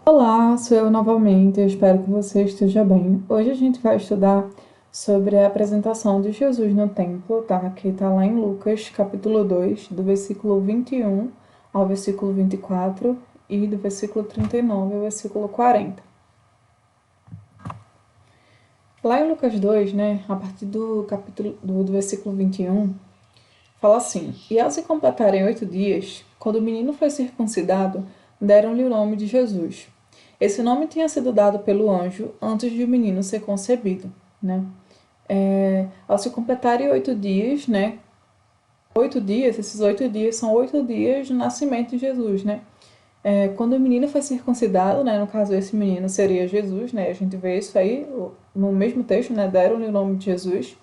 Olá, sou eu novamente, eu espero que você esteja bem. Hoje a gente vai estudar sobre a apresentação de Jesus no templo, tá? Que tá lá em Lucas, capítulo 2, do versículo 21 ao versículo 24 e do versículo 39 ao versículo 40. Lá em Lucas 2, né, a partir do capítulo do versículo 21, fala assim: E ao se completarem 8 dias, quando o menino foi circuncidado, deram-lhe o nome de Jesus. Esse nome tinha sido dado pelo anjo antes de o menino ser concebido, né? Ao se completarem 8 dias, né? 8 dias, esses 8 dias são 8 dias do nascimento de Jesus, né? Quando o menino foi circuncidado, né? No caso, esse menino seria Jesus, né? A gente vê isso aí no mesmo texto, né? Deram-lhe o nome de Jesus.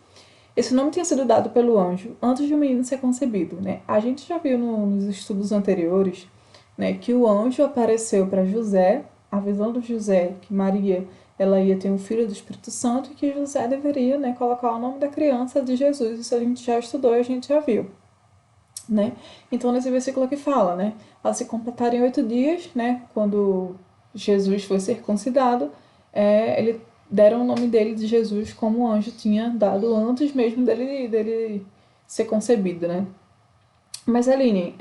Esse nome tinha sido dado pelo anjo antes de o menino ser concebido, né? A gente já viu nos estudos anteriores, né, que o anjo apareceu para José, avisando José que Maria ela ia ter um filho do Espírito Santo e que José deveria, né, colocar o nome da criança de Jesus. Isso a gente já estudou e a gente já viu, né? Então nesse versículo aqui fala, né, ao se completarem 8 dias, né, quando Jesus foi circuncidado, ele deram o nome dele de Jesus como o anjo tinha dado antes mesmo dele ser concebido, né? Mas Aline,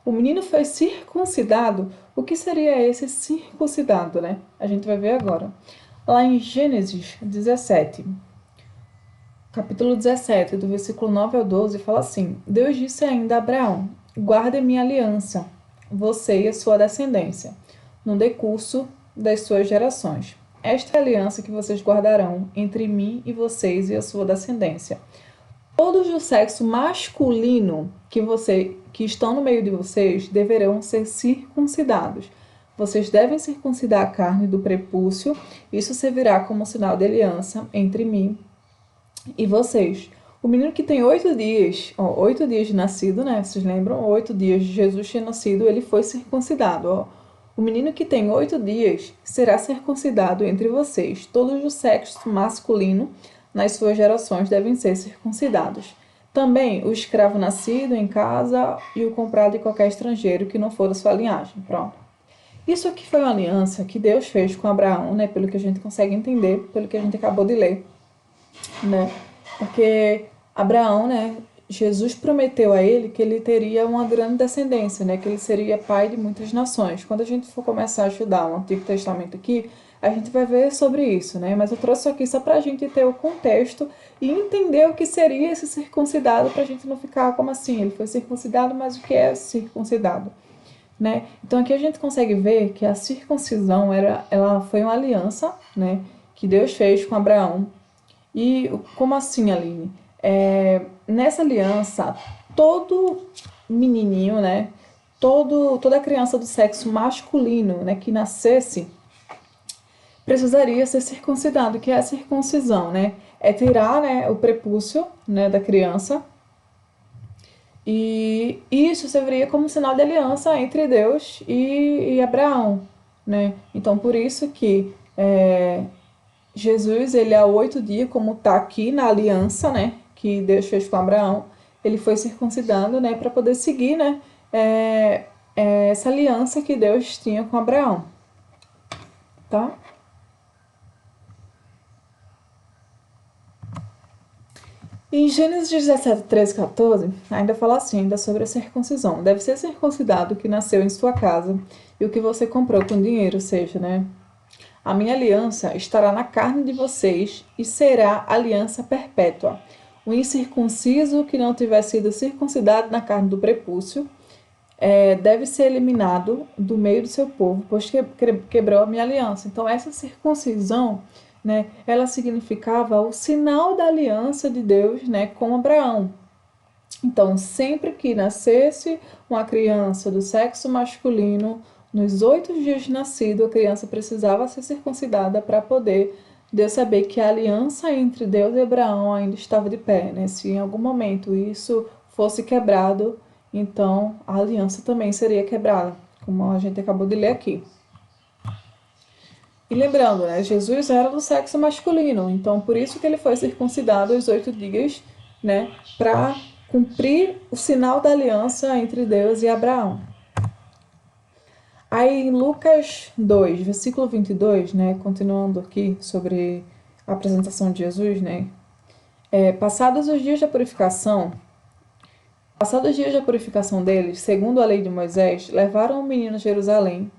o menino foi circuncidado. O que seria esse circuncidado, né? A gente vai ver agora. Lá em Gênesis 17, capítulo 17, do versículo 9 ao 12, fala assim: Deus disse ainda a Abraão: Guarde minha aliança, você e a sua descendência, no decurso das suas gerações. Esta é a aliança que vocês guardarão entre mim e vocês e a sua descendência. Todos do sexo masculino que estão no meio de vocês deverão ser circuncidados. Vocês devem circuncidar a carne do prepúcio. Isso servirá como sinal de aliança entre mim e vocês. O menino que tem 8 dias, 8 dias de nascido, né? Vocês lembram? 8 dias de Jesus tinha nascido, ele foi circuncidado. O menino que tem 8 dias será circuncidado entre vocês. Todos do sexo masculino nas suas gerações devem ser circuncidados. Também o escravo nascido em casa e o comprado de qualquer estrangeiro que não for da sua linhagem. Pronto. Isso aqui foi uma aliança que Deus fez com Abraão, né? Pelo que a gente consegue entender, pelo que a gente acabou de ler, né? Porque Abraão, né? Jesus prometeu a ele que ele teria uma grande descendência, né? Que ele seria pai de muitas nações. Quando a gente for começar a estudar o Antigo Testamento aqui, a gente vai ver sobre isso, né? Mas eu trouxe aqui só para a gente ter o contexto e entender o que seria esse circuncidado, para a gente não ficar como assim, ele foi circuncidado, mas o que é circuncidado, né? Então aqui a gente consegue ver que a circuncisão ela foi uma aliança, né? Que Deus fez com Abraão. E como assim, Aline? Nessa aliança, todo menininho, né? Toda criança do sexo masculino, né, que nascesse, precisaria ser circuncidado, que é a circuncisão, né? É tirar, né, o prepúcio, né, da criança. E isso serviria como sinal de aliança entre Deus e Abraão, né? Então, por isso que Jesus, ele há 8 dias, como está aqui na aliança, né, que Deus fez com Abraão, ele foi circuncidado, né, para poder seguir, né, essa aliança que Deus tinha com Abraão, tá? Em Gênesis 17, 13, 14, ainda fala assim, ainda sobre a circuncisão. Deve ser circuncidado o que nasceu em sua casa e o que você comprou com dinheiro, ou seja, né, a minha aliança estará na carne de vocês e será aliança perpétua. O incircunciso que não tiver sido circuncidado na carne do prepúcio deve ser eliminado do meio do seu povo, pois quebrou a minha aliança. Então, essa circuncisão, né, ela significava o sinal da aliança de Deus, né, com Abraão. Então, sempre que nascesse uma criança do sexo masculino, nos 8 dias de nascido, a criança precisava ser circuncidada para poder Deus saber que a aliança entre Deus e Abraão ainda estava de pé, né? Se em algum momento isso fosse quebrado, então a aliança também seria quebrada, como a gente acabou de ler aqui. E lembrando, né, Jesus era do sexo masculino, então por isso que ele foi circuncidado aos 8 dias, né, para cumprir o sinal da aliança entre Deus e Abraão. Aí em Lucas 2, versículo 22, né, continuando aqui sobre a apresentação de Jesus, né, passados os dias da purificação, passados os dias da purificação deles, segundo a lei de Moisés, levaram o menino a Jerusalém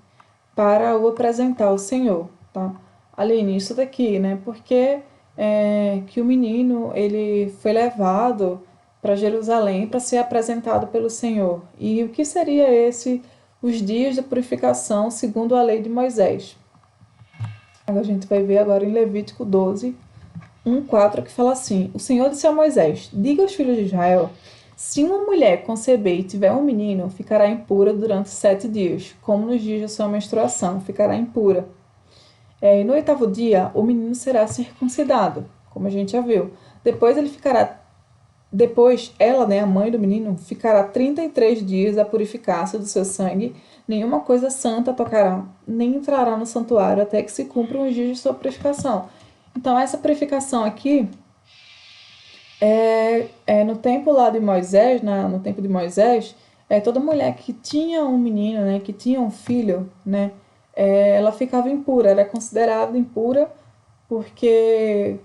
para o apresentar ao Senhor, tá? Aline, isso daqui, né, porque que o menino, ele foi levado para Jerusalém para ser apresentado pelo Senhor. E o que seria os dias da purificação segundo a lei de Moisés? A gente vai ver agora em Levítico 12, 1:4, que fala assim: O Senhor disse a Moisés: Diga aos filhos de Israel: se uma mulher conceber e tiver um menino, ficará impura durante 7 dias, como nos dias da sua menstruação, ficará impura. E no 8º dia, o menino será circuncidado, como a gente já viu. Depois ela, né, a mãe do menino, ficará 33 dias a purificar-se do seu sangue. Nenhuma coisa santa tocará, nem entrará no santuário até que se cumpram os dias de sua purificação. Então, essa purificação aqui no tempo lá de Moisés, no tempo de Moisés, toda mulher que tinha um menino, né, que tinha um filho, né, ela ficava impura, era considerada impura porque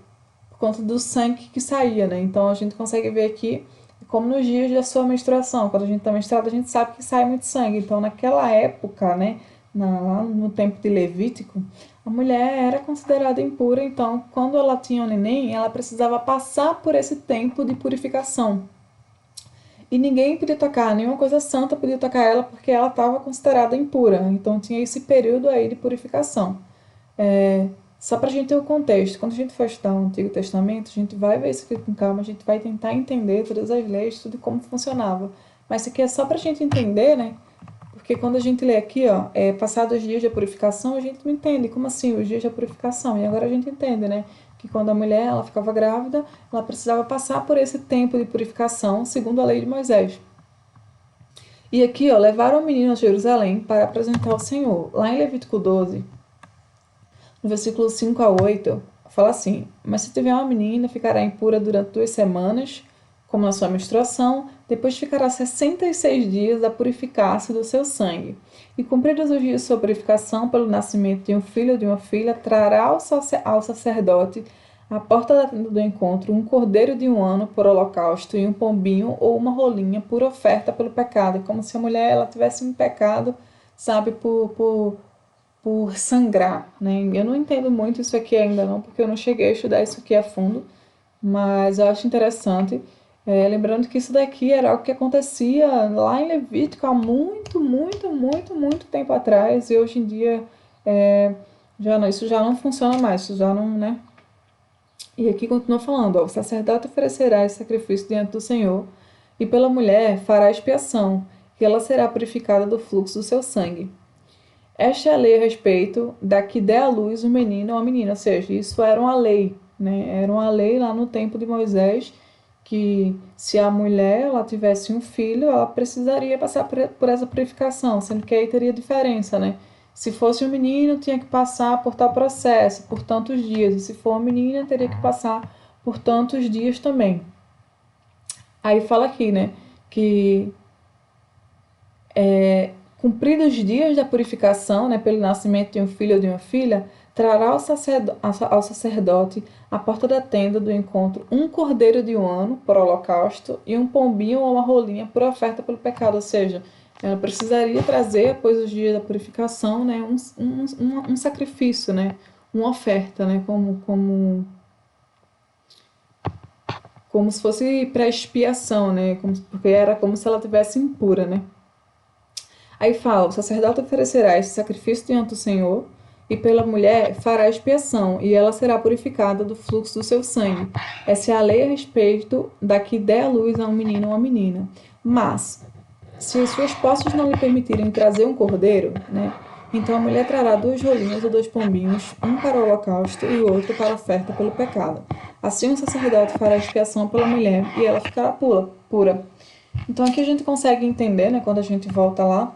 por conta do sangue que saía, né? Então a gente consegue ver aqui como nos dias da sua menstruação, quando a gente está menstruada, a gente sabe que sai muito sangue. Então naquela época, né, lá no tempo de Levítico, a mulher era considerada impura, então quando ela tinha um neném, ela precisava passar por esse tempo de purificação. E ninguém podia tocar, nenhuma coisa santa podia tocar ela porque ela estava considerada impura. Então tinha esse período aí de purificação. Só para a gente ter o contexto, quando a gente for estudar o Antigo Testamento, a gente vai ver isso aqui com calma, a gente vai tentar entender todas as leis, tudo como funcionava. Mas isso aqui é só para a gente entender, né? Porque quando a gente lê aqui, ó, passados os dias da purificação, a gente não entende como assim os dias da purificação. E agora a gente entende, né? Que quando a mulher ela ficava grávida, ela precisava passar por esse tempo de purificação, segundo a lei de Moisés. E aqui, ó, levaram o menino a Jerusalém para apresentar ao Senhor. Lá em Levítico 12, no versículo 5 a 8, fala assim: Mas se tiver uma menina, ficará impura durante 2 semanas, como na sua menstruação, depois ficará 66 dias a purificar-se do seu sangue. E cumpridos os dias de sua purificação pelo nascimento de um filho ou de uma filha, trará ao sacerdote à porta da tenda do encontro um cordeiro de 1 ano por holocausto e um pombinho ou uma rolinha por oferta pelo pecado. É como se a mulher ela tivesse um pecado, sabe, por sangrar, né? Eu não entendo muito isso aqui ainda não, porque eu não cheguei a estudar isso aqui a fundo, mas eu acho interessante. Lembrando que isso daqui era algo que acontecia lá em Levítico há muito, muito, muito, muito tempo atrás, e hoje em dia isso já não funciona mais, isso já não, né? E aqui continua falando, ó, o sacerdote oferecerá esse sacrifício diante do Senhor, e pela mulher fará expiação, e ela será purificada do fluxo do seu sangue. Esta é a lei a respeito da que der à luz um menino ou uma menina, ou seja, isso era uma lei, né? Era uma lei lá no tempo de Moisés, que se a mulher ela tivesse um filho, ela precisaria passar por essa purificação, sendo que aí teria diferença, né? Se fosse um menino, tinha que passar por tal processo, por tantos dias, e se for uma menina, teria que passar por tantos dias também. Aí fala aqui, né, que cumpridos os dias da purificação, né, pelo nascimento de um filho ou de uma filha, trará ao sacerdote à porta da tenda do encontro um cordeiro de 1 ano por holocausto e um pombinho ou uma rolinha por oferta pelo pecado. Ou seja, ela precisaria trazer, após os dias da purificação, né, um sacrifício, né, uma oferta, né, como se fosse para expiação, né, porque era como se ela tivesse impura, né. Aí fala: o sacerdote oferecerá esse sacrifício diante do Senhor, e pela mulher fará expiação, e ela será purificada do fluxo do seu sangue. Essa é a lei a respeito da que der à luz a um menino ou uma menina. Mas, se os seus posses não lhe permitirem trazer um cordeiro, né? Então a mulher trará 2 rolinhas ou 2 pombinhos, um para o holocausto e o outro para a oferta pelo pecado. Assim o sacerdote fará expiação pela mulher, e ela ficará pura. Então aqui a gente consegue entender, né, quando a gente volta lá,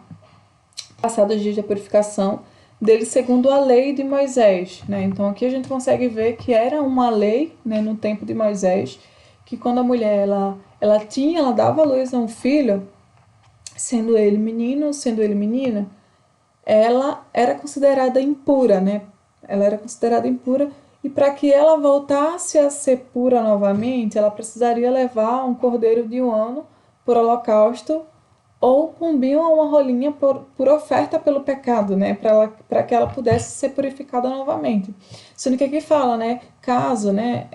passados os dias da purificação dele segundo a lei de Moisés, né? Então aqui a gente consegue ver que era uma lei, né, no tempo de Moisés, que quando a mulher ela dava à luz a um filho, sendo ele menino ou sendo ele menina, ela era considerada impura, né? Ela era considerada impura e para que ela voltasse a ser pura novamente, ela precisaria levar um cordeiro de 1 ano por holocausto ou pombinho ou uma rolinha por oferta pelo pecado, né? Para que ela pudesse ser purificada novamente. Sendo que aqui fala, né? Caso, né?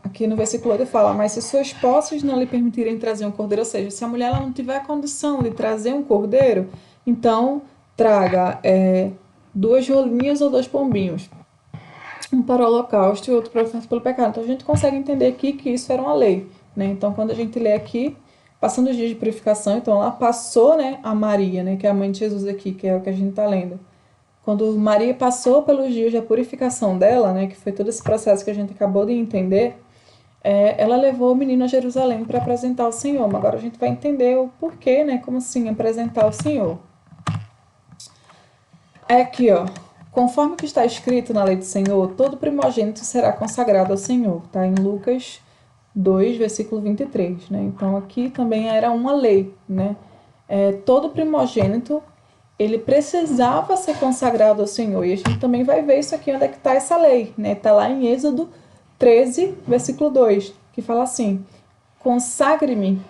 Aqui no versículo 8 fala, mas se suas posses não lhe permitirem trazer um cordeiro, ou seja, se a mulher ela não tiver condição de trazer um cordeiro, então traga 2 rolinhas ou 2 pombinhos, um para o holocausto e outro para oferta pelo pecado. Então a gente consegue entender aqui que isso era uma lei, né? Então quando a gente lê aqui, passando os dias de purificação, então ela passou, né, a Maria, né, que é a mãe de Jesus aqui, que é o que a gente está lendo. Quando Maria passou pelos dias da purificação dela, né, que foi todo esse processo que a gente acabou de entender, ela levou o menino a Jerusalém para apresentar o Senhor. Mas agora a gente vai entender o porquê, né? Como assim apresentar o Senhor. É aqui, ó. Conforme que está escrito na lei do Senhor, todo primogênito será consagrado ao Senhor. Tá em Lucas 2, versículo 23, né? Então aqui também era uma lei, né? Todo primogênito ele precisava ser consagrado ao Senhor. E a gente também vai ver isso aqui, onde é que está essa lei, né? Está lá em Êxodo 13, versículo 2, que fala assim: consagre-me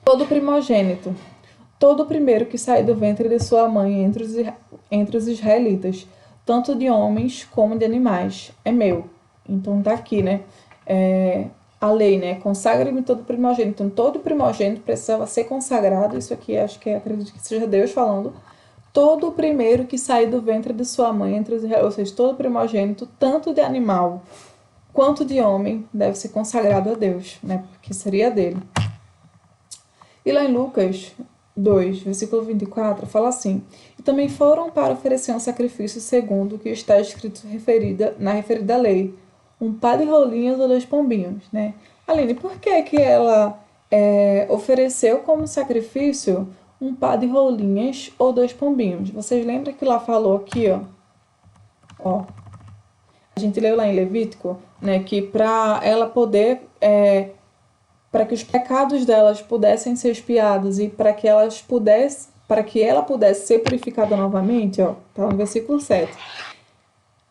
todo primogênito, todo o primeiro que sair do ventre de sua mãe entre os israelitas, tanto de homens como de animais, é meu. Então tá aqui, né? A lei, né? Consagre-me todo primogênito. Então, todo primogênito precisava ser consagrado. Isso aqui, acredito que seja Deus falando. Todo o primeiro que sair do ventre de sua mãe, ou seja, todo primogênito, tanto de animal quanto de homem, deve ser consagrado a Deus, né? Porque seria dele. E lá em Lucas 2, versículo 24, fala assim: e também foram para oferecer um sacrifício segundo o que está escrito na referida lei, um par de rolinhas ou 2 pombinhos, né? Aline, por que ela ofereceu como sacrifício um par de rolinhas ou 2 pombinhos? Vocês lembram que lá falou aqui, ó, a gente leu lá em Levítico, né, que para ela poder, para que os pecados delas pudessem ser expiados e para que ela pudesse ser purificada novamente, ó, tá no versículo 7.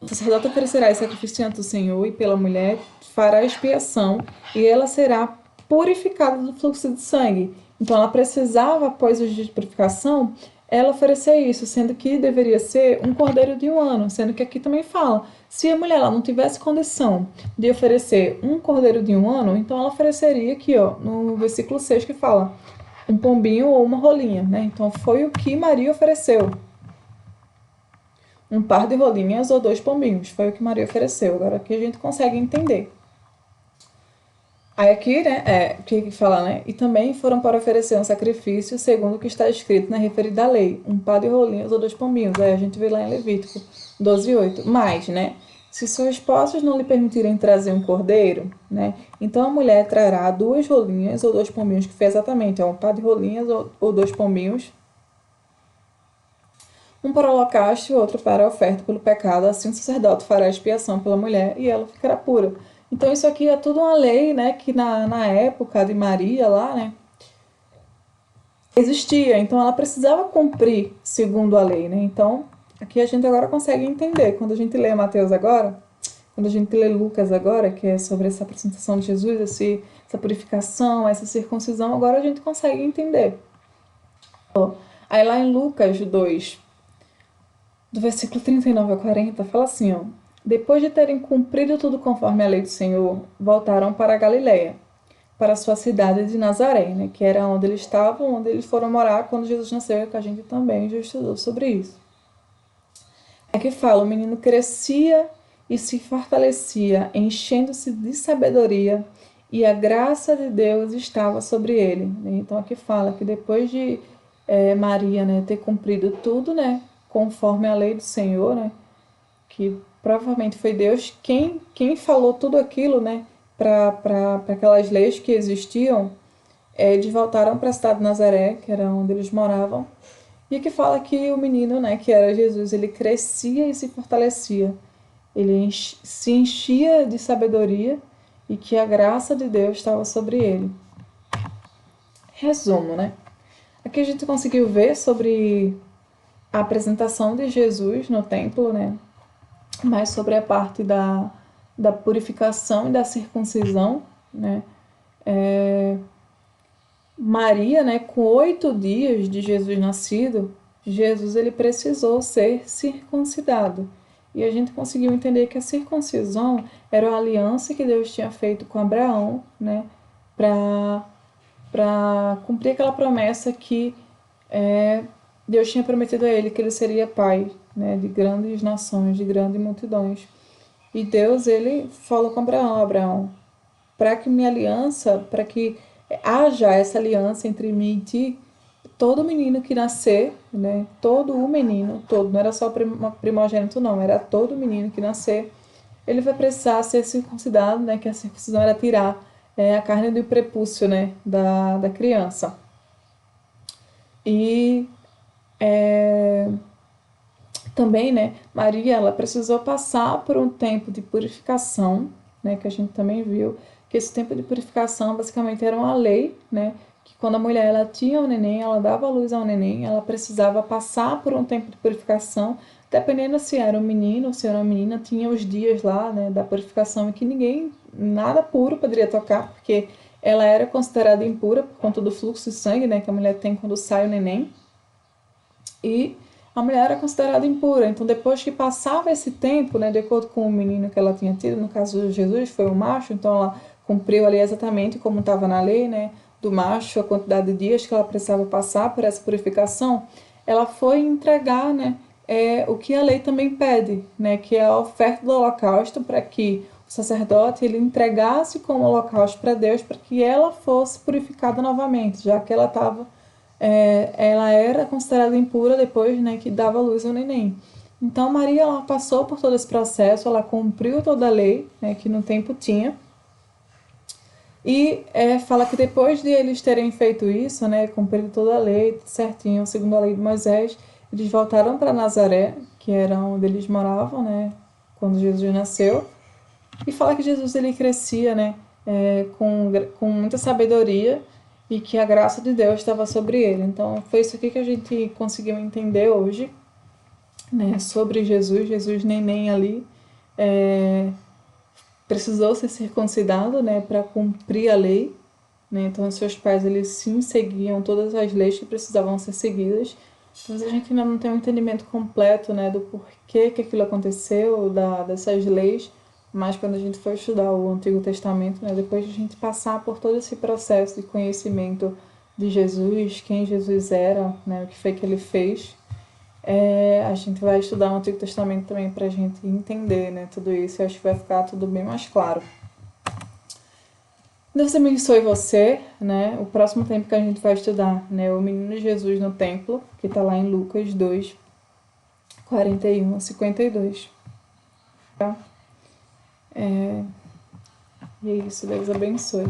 O sacerdote oferecerá esse sacrifício diante do Senhor e pela mulher fará expiação e ela será purificada do fluxo de sangue. Então ela precisava, após os dias de purificação, ela oferecer isso, sendo que deveria ser um cordeiro de 1 ano, sendo que aqui também fala, se a mulher ela não tivesse condição de oferecer um cordeiro de 1 ano, então ela ofereceria aqui, ó, no versículo 6 que fala, um pombinho ou uma rolinha, né? Então foi o que Maria ofereceu. Um par de rolinhas ou 2 pombinhos. Foi o que Maria ofereceu. Agora aqui a gente consegue entender. Aí aqui, né, que fala, né? E também foram para oferecer um sacrifício segundo o que está escrito na referida lei. Um par de rolinhas ou 2 pombinhos. Aí a gente vê lá em Levítico 12:8. Mas, né? Se seus esposos não lhe permitirem trazer um cordeiro, né? Então a mulher trará 2 rolinhas ou 2 pombinhos, que foi exatamente um par de rolinhas ou 2 pombinhos, um para o holocausto e outro para a oferta pelo pecado. Assim o sacerdote fará expiação pela mulher e ela ficará pura. Então isso aqui é tudo uma lei, né, que na época de Maria lá, né, existia. Então ela precisava cumprir segundo a lei, né. Então aqui a gente agora consegue entender. Quando a gente lê Mateus agora, quando a gente lê Lucas agora, que é sobre essa apresentação de Jesus, essa purificação, essa circuncisão, agora a gente consegue entender. Aí lá em Lucas 2, do versículo 39 ao 40, fala assim, ó: depois de terem cumprido tudo conforme a lei do Senhor, voltaram para a Galiléia, para a sua cidade de Nazaré, né, que era onde eles estavam, onde eles foram morar quando Jesus nasceu, que a gente também já estudou sobre isso. Aqui fala, o menino crescia e se fortalecia, enchendo-se de sabedoria, e a graça de Deus estava sobre ele. Então aqui fala que depois de Maria, né, ter cumprido tudo, né, conforme a lei do Senhor, né, que provavelmente foi Deus quem falou tudo aquilo, né, para aquelas leis que existiam, eles voltaram para a cidade de Nazaré, que era onde eles moravam, e aqui fala que o menino, né, que era Jesus, ele crescia e se fortalecia, ele se enchia de sabedoria e que a graça de Deus estava sobre ele. Resumo, né? Aqui a gente conseguiu ver sobre a apresentação de Jesus no templo, né? Mais sobre a parte da purificação e da circuncisão, né? Maria, né, com 8 dias de Jesus nascido, Jesus ele precisou ser circuncidado. E a gente conseguiu entender que a circuncisão era a aliança que Deus tinha feito com Abraão, né, para cumprir aquela promessa que Deus tinha prometido a ele, que ele seria pai, né, de grandes nações, de grandes multidões. E Deus ele falou com Abraão, Abraão, para que minha aliança, para que haja essa aliança entre mim e ti, todo menino que nascer, né, todo o menino, todo, não era só primogênito não, era todo menino que nascer, ele vai precisar ser circuncidado, né, que a circuncisão era tirar a carne do prepúcio, né, da criança. E também, né, Maria, ela precisou passar por um tempo de purificação, né, que a gente também viu, que esse tempo de purificação basicamente era uma lei, né, que quando a mulher ela tinha o neném, ela dava à luz ao neném, ela precisava passar por um tempo de purificação, dependendo se era um menino ou se era uma menina, tinha os dias lá, né, da purificação, e que ninguém, nada puro poderia tocar, porque ela era considerada impura por conta do fluxo de sangue, né, que a mulher tem quando sai o neném, e a mulher era considerada impura. Então, depois que passava esse tempo, né, de acordo com o menino que ela tinha tido, no caso de Jesus, foi um macho, então ela cumpriu ali exatamente como estava na lei, né, do macho, a quantidade de dias que ela precisava passar por essa purificação, ela foi entregar, né, o que a lei também pede, né, que é a oferta do holocausto, para que o sacerdote ele entregasse como holocausto para Deus, para que ela fosse purificada novamente, já que ela era considerada impura depois, né, que dava luz ao neném. Então Maria ela passou por todo esse processo, ela cumpriu toda a lei, né, que no tempo tinha. E fala que depois de eles terem feito isso, né, cumprido toda a lei certinho, segundo a lei de Moisés, eles voltaram para Nazaré, que era onde eles moravam, né, quando Jesus nasceu. E fala que Jesus ele crescia, né, com muita sabedoria e que a graça de Deus estava sobre ele. Então, foi isso aqui que a gente conseguiu entender hoje, né, sobre Jesus. Jesus neném ali precisou ser circuncidado, né, para cumprir a lei. Né? Então, seus pais eles sim seguiam todas as leis que precisavam ser seguidas. Mas a gente ainda não tem um entendimento completo, né, do porquê que aquilo aconteceu, dessas leis. Mas quando a gente for estudar o Antigo Testamento, né, depois de a gente passar por todo esse processo de conhecimento de Jesus, quem Jesus era, né, o que foi que ele fez, a gente vai estudar o Antigo Testamento também para a gente entender, né, tudo isso. Eu acho que vai ficar tudo bem mais claro. Deus abençoe você, né? O próximo tempo que a gente vai estudar, né, o menino Jesus no templo, que está lá em Lucas 2, 41 a 52. Tá? E é isso, Deus abençoe.